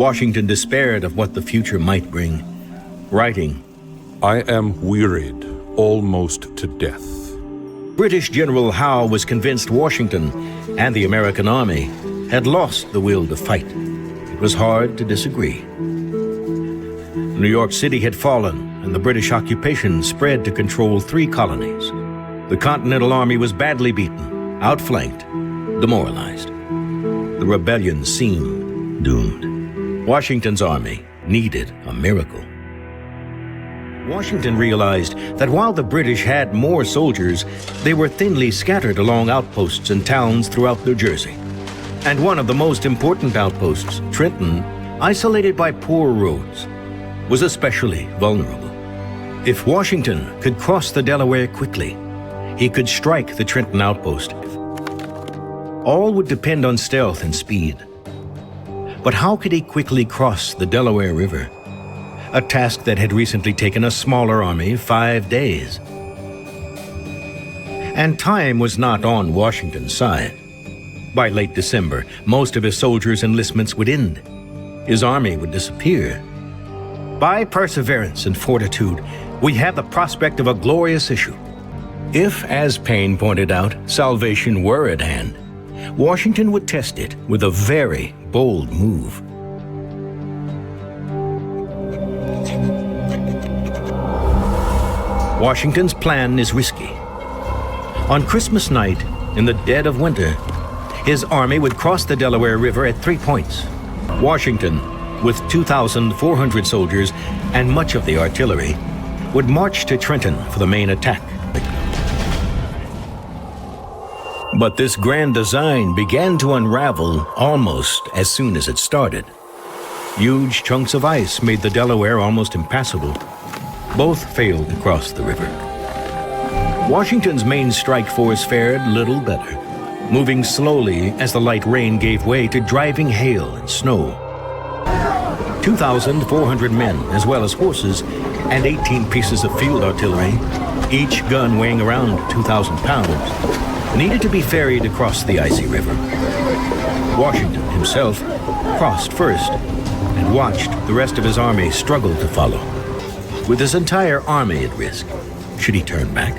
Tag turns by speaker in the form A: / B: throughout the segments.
A: Washington despaired of what the future might bring, writing,
B: I am wearied almost to death.
A: British General Howe was convinced Washington and the American army had lost the will to fight. It was hard to disagree. New York City had fallen, and the British occupation spread to control 3 colonies. The Continental Army was badly beaten, outflanked, demoralized. The rebellion seemed doomed. Washington's army needed a miracle. Washington realized that while the British had more soldiers, they were thinly scattered along outposts and towns throughout New Jersey. And one of the most important outposts, Trenton, isolated by poor roads, was especially vulnerable. If Washington could cross the Delaware quickly, he could strike the Trenton outpost. All would depend on stealth and speed. But how could he quickly cross the Delaware River? A task that had recently taken a smaller army 5 days. And time was not on Washington's side. By late December, most of his soldiers' enlistments would end. His army would disappear. By perseverance and fortitude, we have the prospect of a glorious issue. If, as Payne pointed out, salvation were at hand, Washington would test it with a very bold move. Washington's plan is risky. On Christmas night, in the dead of winter, his army would cross the Delaware River at 3 points. Washington, with 2,400 soldiers and much of the artillery, would march to Trenton for the main attack. But this grand design began to unravel almost as soon as it started. Huge chunks of ice made the Delaware almost impassable. Both failed to cross the river. Washington's main strike force fared little better, moving slowly as the light rain gave way to driving hail and snow. 2,400 men, as well as horses, and 18 pieces of field artillery, each gun weighing around 2,000 pounds, needed to be ferried across the icy river. Washington himself crossed first and watched the rest of his army struggle to follow. With his entire army at risk, should he turn back?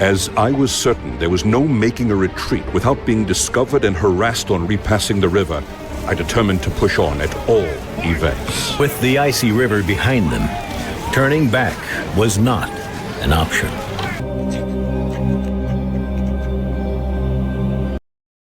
B: As I was certain there was no making a retreat without being discovered and harassed on repassing the river, I determined to push on at all events.
A: With the icy river behind them, turning back was not an option.